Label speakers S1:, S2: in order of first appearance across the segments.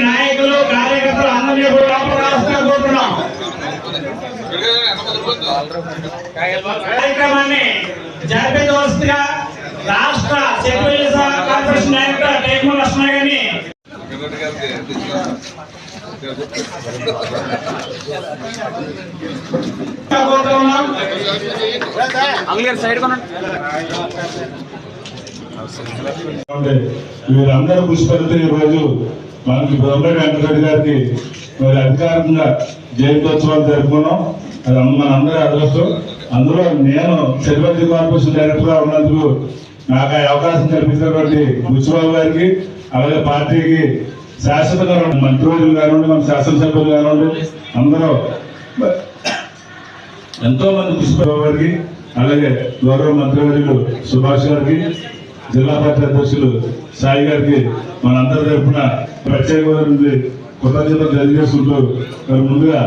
S1: నాయకులు కార్యకర్తలు అందరినీ కూడా కోరుతున్నాం. కార్యక్రమాన్ని జరిపించవలసిందిగా రాష్ట్ర సెక్యూరిటీ కార్పొరేషన్ డైరెక్టర్ టేకుల లక్ష్మణ గారిని
S2: మీరందరూ కృషి పెడితే ఈ రోజు మనకి బ్రహ్మరెడ్డి వెంకటరెడ్డి గారికి మరి అధికారికంగా జయంతోత్సవాలు జరుపుకున్నాం. అది మనందరి అదృష్టం. అందులో నేను సెక్యూరిటీ కార్పొరేషన్ డైరెక్టర్ గా ఉన్నందుకు నాకు ఆ అవకాశం కల్పించినటువంటి బుచ్చిబాబు గారికి, అలాగే పార్టీకి శాశ్వతంగా మంత్రివర్యులు కానివ్వండి, మన శాసనసభ్యులు కానివ్వండి, అందరూ ఎంతో మంది బుచ్చిబాబు గారికి, అలాగే గౌరవ మంత్రివర్యులు సుభాష్ గారికి, జిల్లా పార్టీ అధ్యక్షులు సాయి గారికి మనందరి తరఫున ప్రత్యేకమైన కృతజ్ఞతలు తెలియజేసుకుంటూ ముందుగా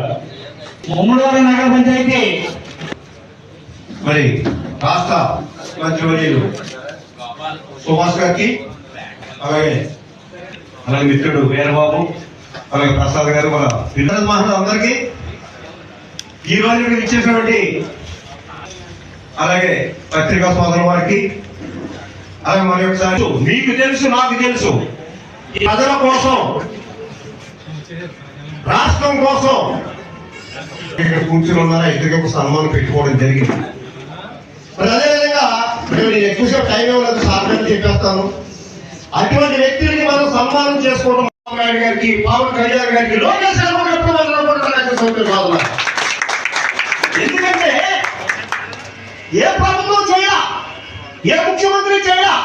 S1: ముమ్మడివరం నగర పంచాయతీ
S3: మరి రాష్ట్ర మంత్రివర్యులు సుభాష్ గారికి, అలాగే మిత్రుడు వీరబాబు, అలాగే ప్రసాద్ గారు, మన వినోద్ మహల్ అందరికీ ఈ రోజు ఇచ్చేసినటువంటి అలాగే పత్రికా సోదరుల వారికి, అలాగే మరి ఒకసారి మీకు తెలుసు నాకు తెలుసు ప్రజల కోసం రాష్ట్రం కోసం ఇక్కడ కూర్చుని ఉన్నారా ఇద్దరికి సన్మానం పెట్టుకోవడం జరిగింది. మరి అదేవిధంగా నేను ఎక్కువసేపు టైం ఇవ్వలేదు, సాధారణ చెప్పేస్తాను. అటువంటి వ్యక్తులకి మనం సన్మానం చేసుకోవడం నాయుడు గారికి, పవన్ కళ్యాణ్ గారికి, లోకేష్ గారికి ఎందుకంటే ఏ ప్రభుత్వం చేయాల, ఏ ముఖ్యమంత్రి చేయాల,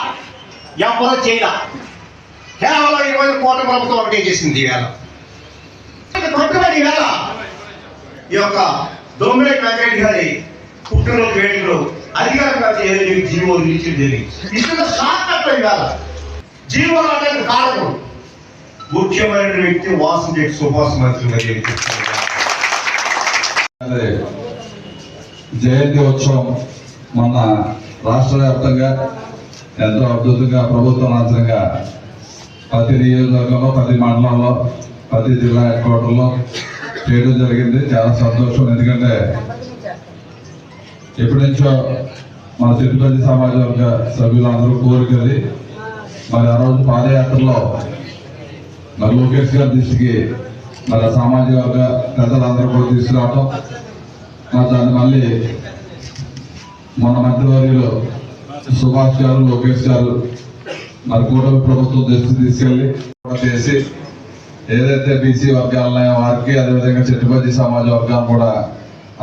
S3: ఎవరో చేయాల. కేవలం 20 కోట్ల ప్రభుత్వం ఒకటే చేసింది. ఈవేళ ఈవేళ ఈ యొక్క దొమ్మిరెడ్డి వెంకటరెడ్డి గారి పుట్టినరోజు వేడుకలు అధికారంగా జీవో రిలీజ్ జరిగింది. ఇస్తున్న షార్ట్కట్ ఇవాళ జీవోలు అనేది కారణం ముఖ్యమైన వ్యక్తి వాసుదేవ్ సుభాష్ మంత్రి గారి
S4: జయంతి ఉత్సవం మొన్న రాష్ట్ర వ్యాప్తంగా ఎంతో అద్భుతంగా ప్రభుత్వ నాచనంగా ప్రతి నియోజకవర్గంలో, ప్రతి మండలంలో, ప్రతి జిల్లా హెడ్ క్వార్టర్లో చేయడం జరిగింది. చాలా సంతోషం. ఎందుకంటే ఎప్పటి నుంచో మన చెట్టుపల్లి సమాజ వర్గ సభ్యులందరూ కోరికది. మరి ఆ రోజు పాదయాత్రలో మరి లోకేష్ గారి దృష్టికి మరి సామాజిక వర్గ పెద్దలందరూ కూడా తీసుకురావటం, మరి దాన్ని మళ్ళీ మన మంత్రివర్యులు సుభాష్ గారు, లోకేష్ గారు మరి కూటమి ప్రభుత్వం దృష్టికి తీసుకెళ్లి చేసి ఏదైతే బీసీ వర్గాలు ఉన్నాయో వారికి, అదేవిధంగా చెట్టుపల్లి సమాజ వర్గాన్ని కూడా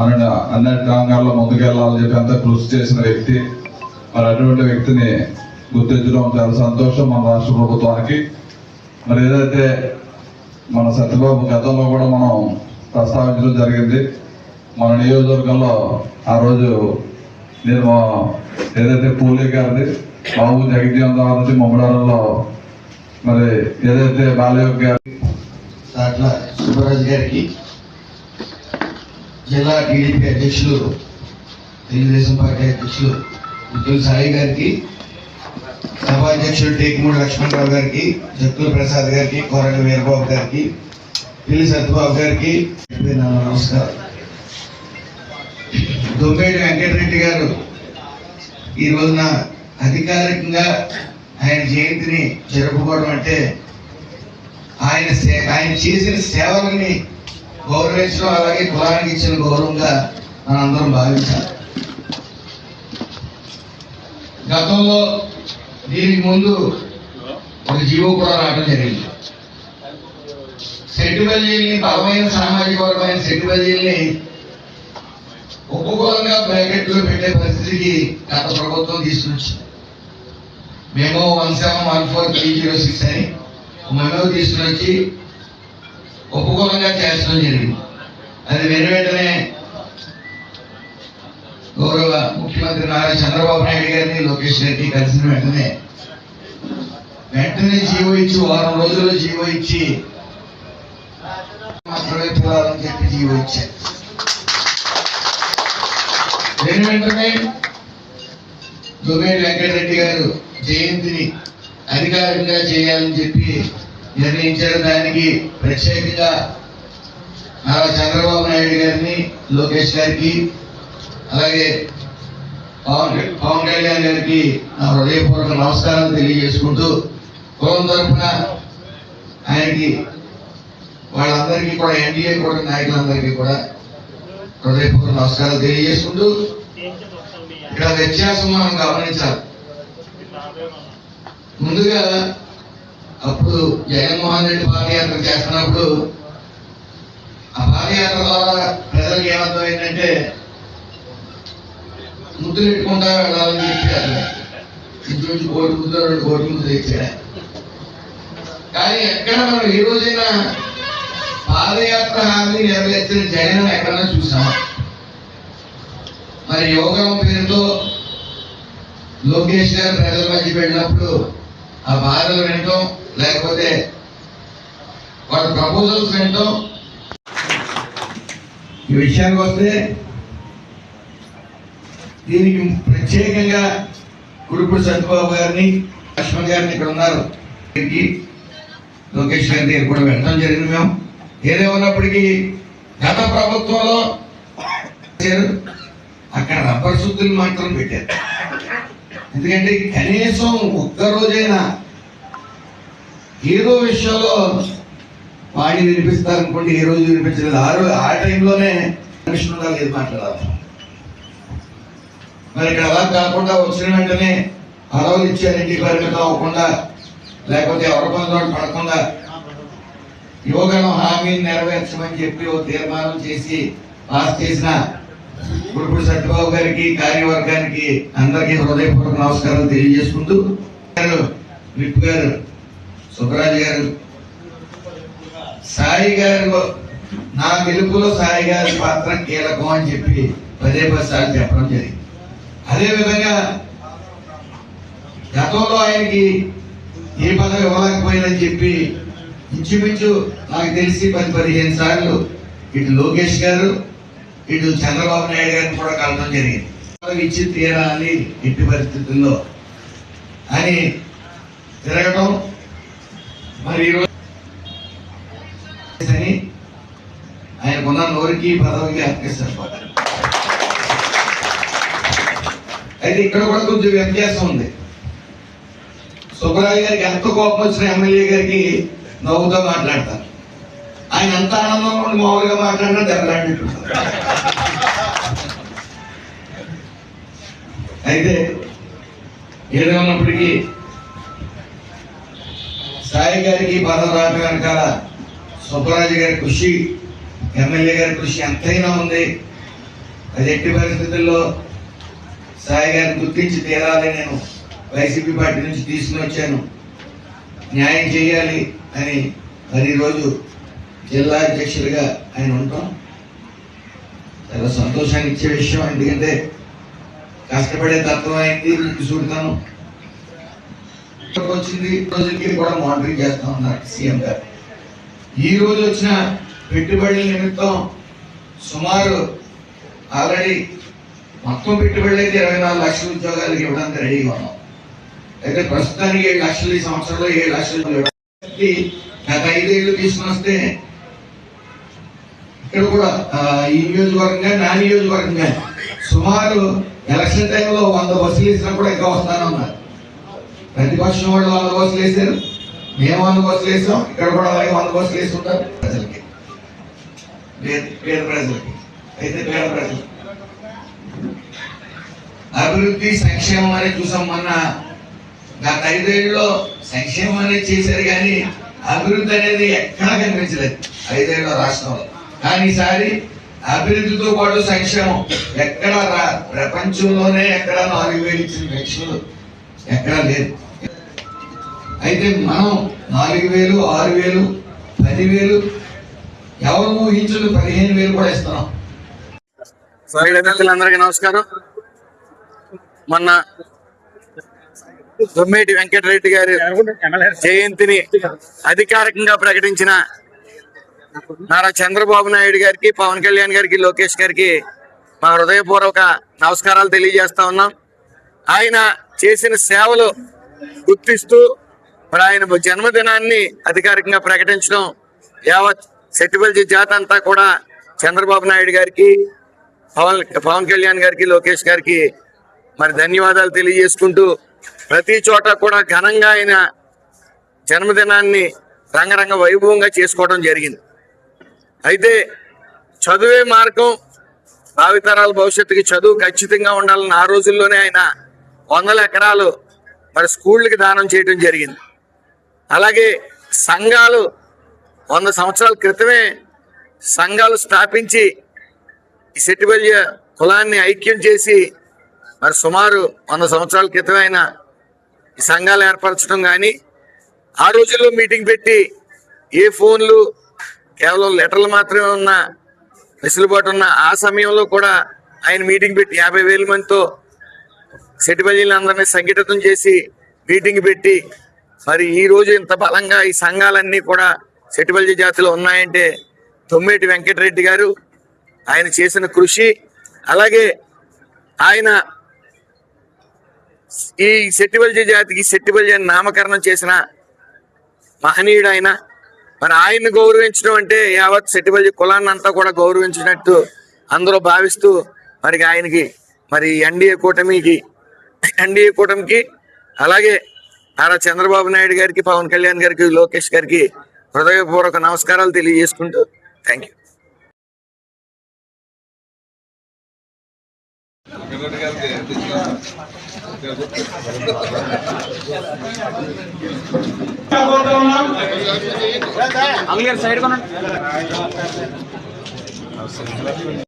S4: అన్ని రంగాల్లో ముందుకెళ్లాలని చెప్పి అంతా కృషి చేసిన వ్యక్తి. మరి అటువంటి వ్యక్తిని గుర్తించడం చాలా సంతోషం మన రాష్ట్ర ప్రభుత్వానికి. మరి ఏదైతే మన సత్యబాబు గతంలో కూడా మనం ప్రస్తావించడం జరిగింది. మన నియోజకవర్గంలో ఆ రోజు నేను ఏదైతే పూలే గారిది బాబు జగజ్జీవన్ రావు నుంచి ముమ్మడారంలో మరి ఏదైతే బాలయోగ్ గారి
S3: దాంట్లో సుబ్బరాజు గారికి, జిల్లా టీడీపీ అధ్యక్షులు, తెలుగుదేశం పార్టీ అధ్యక్షులు ఉద్యోగ సాయి గారికి, సభాధ్యక్షులు టేకుమూడి లక్ష్మణరావు గారికి, జక్కుల ప్రసాద్ గారికి, కోరంగ వీరబాబు గారికి, పిల్లి సత్యబాబు గారికి నమస్కారం. దొమ్మిరెడ్డి వెంకటరెడ్డి గారు ఈ రోజున అధికారికంగా ఆయన జయంతిని జరుపుకోవడం అంటే ఆయన చేసిన సేవలని గౌరవించడం, అలాగే కులానికి ఇచ్చిన గౌరవంగా మనందరం భావించాలి. గతంలో దీనికి ముందు ఒక జీవో కూడా రావడం జరిగింది. సెట్టుబల్లీని, బలమైన సామాజిక వర్గమైన సెట్టుబల్లీని ఉపకూలంగా బ్రాకెట్లో పెట్టే పరిస్థితికి గత ప్రభుత్వం తీసుకొచ్చింది. మేము 1714-306 అని మేము తీసుకుని వచ్చి ఉపకూలంగా చేర్చడం జరిగింది. అది వెంటనే గౌరవ ముఖ్యమంత్రి నారా చంద్రబాబు నాయుడు గారిని, లోకేష్ గారిని కలిసిన వెంటనే జీవో ఇచ్చి, వారం రోజుల్లో జీవో ఇచ్చి మాత్రమే పిల్లలని చెప్పి జీవో ఇచ్చారు. వెంటనే దొమ్మిరెడ్డి వెంకటరెడ్డి గారు జయంతిని
S5: అధికారికంగా చేయాలని చెప్పి నిర్ణయించారు. దానికి ప్రత్యేకంగా నారా చంద్రబాబు నాయుడు గారిని, లోకేష్ గారికి, అలాగే పవన్ కళ్యాణ్ గారికి నా హృదయపూర్వక నమస్కారాలు తెలియజేసుకుంటూ, కులం తరఫున ఆయనకి, వాళ్ళందరికీ కూడా, ఎన్డీఏ కూడా నాయకులందరికీ కూడా హృదయపూర్వక నమస్కారాలు తెలియజేసుకుంటూ, ఇక్కడ వ్యత్యాసం మనం గమనించాలి. ముందుగా అప్పుడు జగన్మోహన్ రెడ్డి పాదయాత్ర చేస్తున్నప్పుడు ఆ పాదయాత్ర ద్వారా ప్రజలకు ఏమర్థమైందంటే ముద్దులు పెట్టుకుంటా వెళ్ళాలని చెప్పారు. ఇంచుమించు 1 కోటి ముద్దులు 2 కోట్ల ముద్దులు ఇచ్చారు. కానీ ఎక్కడ మనం ఏ రోజైనా పాదయాత్ర హామీ నెరవేర్చిన జగన్ ఎక్కడన్నా చూసామా? మరి యోగం పేరుతో లోకేష్ గారు ప్రజల మధ్య వెళ్ళినప్పుడు ఆ బాధలు వినటం, లేకపోతే వాళ్ళ ప్రపోజల్స్ వినటం. ఈ విషయానికి వస్తే దీనికి ప్రత్యేకంగా కురుపూడి సత్యబాబు గారిని, లక్ష్మణ్ గారిని ఇక్కడ ఉన్నారు, లోకేష్ గారి దగ్గర కూడా వెళ్ళడం జరిగింది. మేము ఏదేమన్నప్పటికీ గత ప్రభుత్వంలో అక్కడ రబ్బర్ సుత్తులు మాత్రం పెట్టారు. ఎందుకంటే కనీసం ఒక్కరోజైనా ఏదో విషయంలో వాడిని వినిపిస్తారనుకోండి, ఏ రోజు వినిపించలేదు. ఆ టైంలోనే కమిషన్ ఉండాలి, ఏది మాట్లాడాలి. మరి ఇక్కడ అలా కాకుండా వచ్చిన వెంటనే పదవులు ఇచ్చారు, ఇంటికి పరిమితం అవ్వకుండా, లేకపోతే ఎవరి పనులు పడకుండా యువగణం హామీని నెరవేర్చమని చెప్పి ఓ తీర్మానం చేసి పాస్ చేసిన కురుపూడి సత్యబాబు గారికి, కార్యవర్గానికి అందరికీ హృదయపూర్వక నమస్కారాలు తెలియజేసుకుంటూ, విప్ గారు, సుబ్బరాజు గారు, సాయి గారు, నా గెలుపులో సాయి గారి పాత్ర కీలకం అని చెప్పి 10 సార్లు చెప్పడం జరిగింది. అదేవిధంగా గతంలో ఆయనకి ఏ పదవి ఇవ్వలేకపోయిందని చెప్పి ఇంచుమించు నాకు తెలిసి 10-15 సార్లు ఇటు లోకేష్ గారు, ఇటు చంద్రబాబు నాయుడు గారిని కూడా కలవడం జరిగింది. ఇచ్చి తీరాలి ఎట్టి పరిస్థితుల్లో అని తిరగటం. మరి ఈరోజు ఆయనకున్న నోరికి పదవికి అర్పిస్తారు. అయితే ఇక్కడ కూడా కొంచెం వ్యత్యాసం ఉంది. సుబ్బరాజు గారికి ఎంత కోపం వచ్చిన ఎమ్మెల్యే గారికి నవ్వుతో మాట్లాడతారు. ఆయన ఎంత ఆనందంగా ఉండి మామూలుగా మాట్లాడినా దెబ్బలాడినట్టు. అయితే ఏదేమన్నప్పటికీ సాయి గారికి పదవి రావడం వెనకాల సుబ్బరాజు గారి కృషి, ఎమ్మెల్యే గారి కృషి ఎంతైనా ఉంది. అది ఎట్టి పరిస్థితుల్లో సాయి గారిని గుర్తించి తీరాలి. నేను వైసీపీ పార్టీ నుంచి తీసుకుని వచ్చాను, న్యాయం చేయాలి అని. మరి ఈరోజు జిల్లా అధ్యక్షుడిగా ఆయన ఉంటాం చాలా సంతోషాన్ని ఇచ్చే విషయం. ఎందుకంటే కష్టపడే తత్వం అయింది, చూడతాను వచ్చింది. రోజులకి కూడా మానిటరింగ్ చేస్తా ఉన్నారు సీఎం గారు. ఈ రోజు వచ్చిన పెట్టుబడుల నిమిత్తం సుమారు ఆల్రెడీ మొత్తం పెట్టుబడులు అయితే 24 లక్షల ఉద్యోగాలకు ఇవ్వడానికి రెడీగా ఉన్నాం. అయితే ప్రస్తుతానికి 7 లక్షలు, ఈ సంవత్సరంలో 7 లక్షలు గత 5 ఏళ్ళు తీసుకుని వస్తే ఇక్కడ కూడా ఈ నియోజకవర్గంగా, నా నియోజకవర్గంగా సుమారు ఎలక్షన్ టైంలో 100 బస్సులు వేసినా కూడా ఇంకా వస్తానే ఉన్నారు. ప్రతిపక్షం వాళ్ళు 100 బస్సులు వేసారు, మేము 100 బస్సులు వేసాం. ఇక్కడ కూడా అలాగే 100 బస్సులు వేసి ఉంటారు ప్రజలకి, పేద ప్రజలకి. అయితే పేద ప్రజలు అభివృద్ధి, సంక్షేమం అనేది చూసాం. మొన్న గత 5 ఏళ్ళలో సంక్షేమం అనేది చేశారు, కానీ అభివృద్ధి అనేది ఎక్కడా కనిపించలేదు 5 ఏళ్ళ రాష్ట్రంలో. కానీ ఈసారి అభివృద్ధితో పాటు సంక్షేమం ఎక్కడ ప్రపంచంలోనే ఎక్కడ 4,000 ఇచ్చిన పెన్షన్లు ఎక్కడా లేదు. అయితే మనం 4,000, 6,000, 10,000, ఎవరు ఊహించదు 15,000 కూడా ఇస్తున్నాం.
S6: అందరికీ నమస్కారం. మొన్న దొమ్మేటి వెంకటరెడ్డి గారి జయంతిని అధికారికంగా ప్రకటించిన నారా చంద్రబాబు నాయుడు గారికి, పవన్ కళ్యాణ్ గారికి, లోకేష్ గారికి మా హృదయపూర్వక నమస్కారాలు తెలియజేస్తా ఉన్నాం. ఆయన చేసిన సేవలు గుర్తిస్తూ మరి ఆయన జన్మదినాన్ని అధికారికంగా ప్రకటించడం యావత్ సెట్టిపల్లి జాతి అంతా కూడా చంద్రబాబు నాయుడు గారికి, పవన్ కళ్యాణ్ గారికి, లోకేష్ గారికి మరి ధన్యవాదాలు తెలియజేసుకుంటూ ప్రతి చోట కూడా ఘనంగా ఆయన జన్మదినాన్ని రంగరంగ వైభవంగా చేసుకోవడం జరిగింది. అయితే చదువే మార్గం, భావితరాల భవిష్యత్తుకి చదువు ఖచ్చితంగా ఉండాలని ఆ రోజుల్లోనే ఆయన 100 ఎకరాలు మరి స్కూళ్ళకి దానం చేయడం జరిగింది. అలాగే సంఘాలు 100 సంవత్సరాల క్రితమే సంఘాలు స్థాపించి ఈ సెట్టిపల్లి కులాన్ని ఐక్యం చేసి మరి సుమారు 100 సంవత్సరాల క్రితమే ఆయన ఈ సంఘాలు ఏర్పరచడం కానీ, ఆ రోజుల్లో మీటింగ్ పెట్టి ఏ ఫోన్లు కేవలం లెటర్లు మాత్రమే ఉన్న వెసులుబాటు ఉన్న ఆ సమయంలో కూడా ఆయన మీటింగ్ పెట్టి 50,000 మందితో సెట్టిపల్లిలందరినీ సంఘటితం చేసి మీటింగ్ పెట్టి మరి ఈ రోజు ఇంత బలంగా ఈ సంఘాలన్నీ కూడా సెట్టిపల్లి జాతిలో ఉన్నాయంటే తొమ్మేటి వెంకటరెడ్డి గారు ఆయన చేసిన కృషి, అలాగే ఆయన ఈ సెట్టిపల్లి జాతికి సెట్టిపల్లి అని నామకరణం చేసిన మహనీయుడు ఆయన. మరి ఆయన్ని గౌరవించడం అంటే యావత్ సెట్టిపల్లి కులాన్ని అంతా కూడా గౌరవించినట్టు అందరూ భావిస్తూ మరి ఆయనకి మరి ఎన్డీఏ కూటమికి అలాగే నారా చంద్రబాబు నాయుడు గారికి, పవన్ కళ్యాణ్ గారికి, లోకేష్ గారికి హృదయపూర్వక నమస్కారాలు తెలియజేసుకుంటూ థ్యాంక్ యూ.
S1: కోరుతున్నాం.